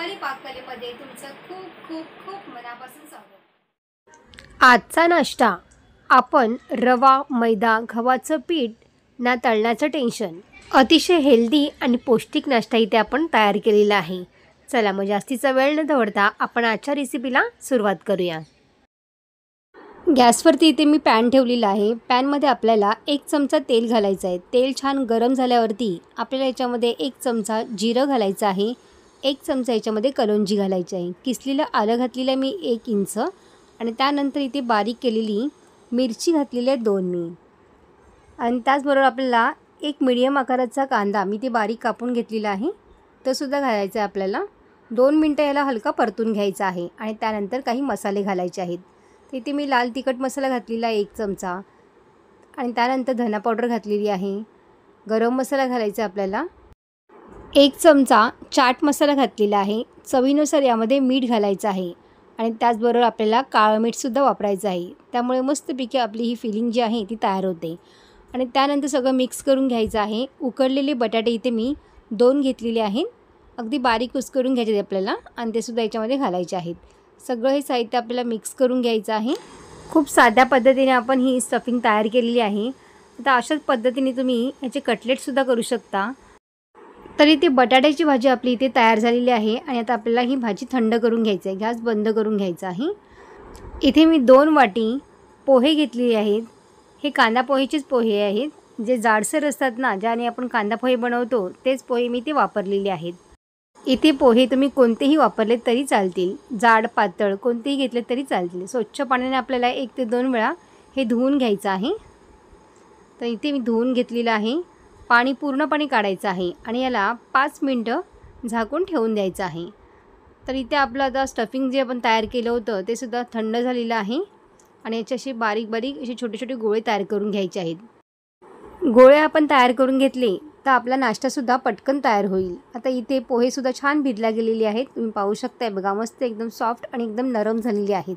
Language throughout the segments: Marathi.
रुमाली पाककलेमध्ये तुमचं खूप खूप खूप मनापासून स्वागत। आजचा नाश्ता आपण रवा, मैदा, गव्हाचं पीठ ना तळण्याचं टेन्शन, अतिशय हेल्दी आणि पौष्टिक नाश्ता इथे आपण तयार केलेला आहे। चला मग जास्तीचा वेळ न दवडता आपण आजच्या रेसिपीला सुरुवात करूया। गॅसवरती इथे मी पॅन ठेवलेला आहे। पॅनमध्ये आपल्याला 1 चमचा तेल घालायचं आहे। तेल छान गरम झाल्यावरती आपल्याला याच्यामध्ये 1 चमचा जिरं घालायचं आहे, 1 चमचा याच्यामध्ये कलोंजी घालायची आहे, किसलेलं आलं घातलेलं मी 1 इंच आणि त्यानंतर इथे बारीक केलेली मिरची घातलेली आहे 2 मी आणि त्याचबरोबर आपल्याला 1 मीडियम आकाराचा कांदा मी ते बारीक कापून घेतलेला आहे तो सुद्धा घालायचा आहे। आपल्याला 2 मिनिटं याला हलका परतून घ्यायचा आहे आणि त्यानंतर काही मसाले घालायचे आहेत। तिथे मी लाल तिखट मसाला घातलेला 1 चमचा आणि त्यानंतर धना पावडर घातलेली आहे, गरम मसाला घालायचा आपल्याला 1 चमचा, चाट मसाला घातलेला आहे, चवीनुसार यामध्ये मीठ घालायचं आहे आणि त्याचबरोबर आपल्याला काळं मीठसुद्धा वापरायचं आहे। त्यामुळे मस्तपैकी आपली ही फिलिंग जी आहे ती तयार होते आणि त्यानंतर सगळं मिक्स करून घ्यायचं आहे। उकडलेले बटाटे इथे मी 2 घेतलेले आहेत, अगदी बारीक कुस्करून घ्यायचे आहेत आपल्याला आणि ते सुद्धा याच्यामध्ये घालायचे आहेत। सगळं हे साहित्य आपल्याला मिक्स करून घ्यायचं आहे। खूप साध्या पद्धतीने आपण ही स्टफिंग तयार केलेली आहे। आता अशाच पद्धतीने तुम्ही याचे कटलेटसुद्धा करू शकता। तरी ती बटाट्याची भाजी आपली इथे तयार झालेली आहे आणि आता आपल्याला ही भाजी थंड करून घ्यायची आहे। गॅस बंद करून घ्यायचा आहे। इथे मी 2 वाटी पोहे घेतलेले आहेत। हे कांदा पोहेचेच पोहे आहेत, जे जाडसर असतात ना, ज्याने आपण कांदा पोहे बनवतो तेच पोहे मी ते वापरलेले आहेत। इथे पोहे तुम्ही कोणतेही वापरले तरी चालतील, जाड पातळ कोणतेही घेतले तरी चालतील। स्वच्छ पाण्याने आपल्याला 1 ते 2 वेळा हे धुवून घ्यायचं आहे। तर इथे मी धुवून घेतलेलं आहे, पाणी पूर्णपणे काढायचं आहे आणि याला 5 मिनटं झाकून ठेवून द्यायचं आहे। तर इथे आपलं आता स्टफिंग जे आपण तयार केलं होतं ते सुद्धा थंड झालेलं आहे आणि याचे असे बारीक बारीक असे छोटे छोटे गोळे तयार करून घ्यायचे आहेत। गोळे आपण तयार करून घेतले तर आपला नाश्तासुद्धा पटकन तयार होईल। आता इथे पोहेसुद्धा छान भिजल्या गेलेले आहेत, तुम्ही पाहू शकताय बघा, मस्त एकदम सॉफ्ट आणि एकदम नरम झालेले आहेत।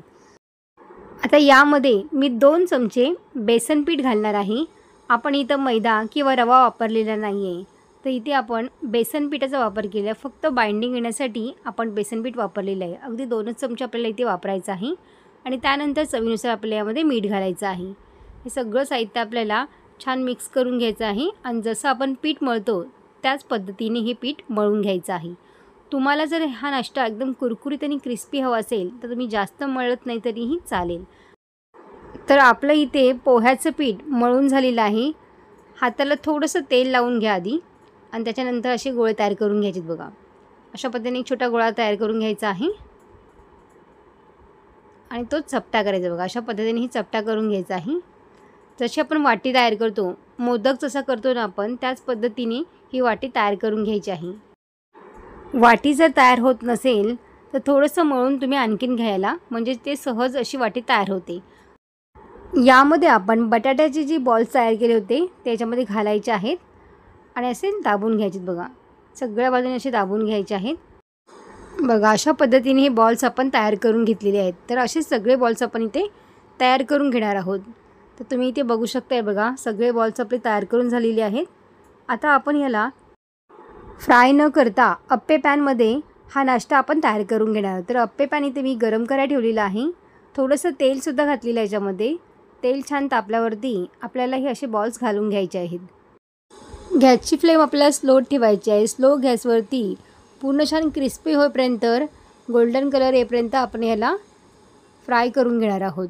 आता यामध्ये मी 2 चमचे बेसन पीठ घालणार आहे। आपण इथं मैदा किंवा रवा वापरलेला नाही आहे, तर इथे आपण बेसन पिठाचा वापर केला आहे। फक्त बाइंडिंग येण्यासाठी आपण बेसन पीठ वापरलेलं आहे। अगदी 2च चमचे आपल्याला इथे वापरायचं आहे आणि त्यानंतर चवीनुसार आपल्याला यामध्ये मीठ घालायचं आहे। हे सगळं साहित्य आपल्याला छान मिक्स करून घ्यायचं आहे आणि जसं आपण पीठ मळतो त्याच पद्धतीने हे पीठ मळून घ्यायचं आहे। तुम्हाला जर हा नाश्ता एकदम कुरकुरीत आणि क्रिस्पी हवा असेल तर तुम्ही जास्त मळत नाही तरीही चालेल। तर आपलं इथे पोह्याचं पीठ मळून झालेलं आहे। हाताला थोडंसं तेल लावून घ्या आधी आणि त्याच्यानंतर असे गोळे तयार करून घ्यायचे बघा। अशा पद्धतीने एक छोटा गोळा तयार करून घ्यायचा आहे आणि तो चपटा करायचा बघा। अशा पद्धतीने ही चपटा करून घ्यायचा आहे। जशी आपण वाटी तयार करतो, मोदक जसा करतो ना आपण, त्याच पद्धतीने ही वाटी तयार करून घ्यायची आहे। वाटी जर तयार होत नसेल तर थोडंसं मळून तुम्ही आणखीन घ्यायला, म्हणजे ते सहज अशी वाटी तयार होते। यामध्ये आपण बटाट्याचे जी बॉल्स तयार केले होते त्याच्यामध्ये घालायचे आहेत आणि असे दाबून घ्यायचे बघा। सगळ्या बाजूने असे दाबून घ्यायचे आहेत बघा। अशा पद्धतीने हे बॉल्स आपण तयार करून घेतलेले आहेत। तर असे सगळे बॉल्स आपण इथे तयार करून घेणार आहोत। तर तुम्ही इथे बघू शकताय बघा, सगळे बॉल्स आपले तयार करून झालेले आहेत। आता आपण याला फ्राय न करता अप्पे पॅनमध्ये हा नाश्ता आपण तयार करून घेणार आहोत। तर अप्पे पॅन इथे मी गरम करायला ठेवलेलं आहे, थोडंसं तेलसुद्धा घातलेलं आहे याच्यामध्ये। तेल छान तापल्यावरती आपल्याला हे असे बॉल्स घालून घ्यायचे आहेत। गॅसची फ्लेम आपल्याला स्लो ठेवायची आहे। स्लो गॅसवरती पूर्ण छान क्रिस्पी होईपर्यंत, गोल्डन कलर येईपर्यंत आपण याला फ्राय करून घेणार आहोत।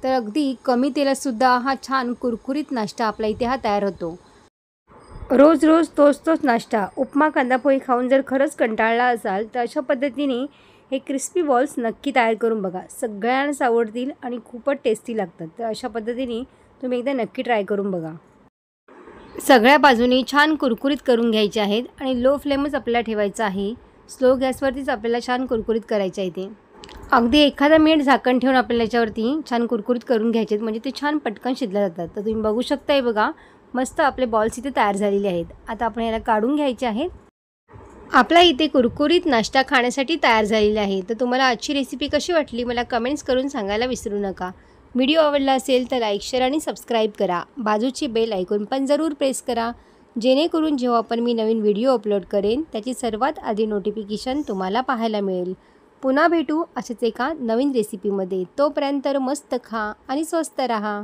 तर अगदी कमी तेलातसुद्धा हा छान कुरकुरीत नाश्ता आपला इथे हा तयार होतो। रोज रोज तोच नाश्ता, उपमा, कांदा पोहे खाऊन जर खरंच कंटाळला असाल तर अशा पद्धतीने हे क्रिस्पी बॉल्स नक्की तयार करून बघा। सगळ्यांनाच आवडतील आणि खूपच टेस्टी लागतात। तर अशा पद्धतीने तुम्ही एकदा नक्की ट्राय करून बघा। सगळ्या बाजूनी छान कुरकुरीत करून घ्यायचे आहेत आणि लो फ्लेमच आपल्याला ठेवायचं आहे। स्लो गॅसवरतीच आपल्याला छान कुरकुरीत करायचं आहे ते। अगदी एखादा मिनिट झाकण ठेवून आपल्याला याच्यावरती छान कुरकुरीत करून घ्यायचे आहेत, म्हणजे ते छान पटकन शिजल्या जातात। तर तुम्ही बघू शकताय बघा, मस्त आपले बॉल्स इथे तयार झालेले आहेत। आता आपण याला काढून घ्यायचे आहेत। आपला इथे कुरकुरीत नाश्ता खाण्यासाठी तयार झालेला आहे। तर तुम्हाला आजची रेसिपी कशी वाटली मला कमेंट्स करून सांगायला विसरू नका। व्हिडिओ आवडला असेल तर लाईक, शेअर आणि सबस्क्राईब करा। बाजूची बेल आयकॉन पण जरूर प्रेस करा, जेणेकरून जेव्हा पण मी नवीन व्हिडिओ अपलोड करेन त्याची सर्वात आधी नोटिफिकेशन तुम्हाला पाहायला मिळेल. पुन्हा भेटू असेच एका नवीन रेसिपीमध्ये. तोपर्यंत मस्त खा आणि स्वस्त राहा.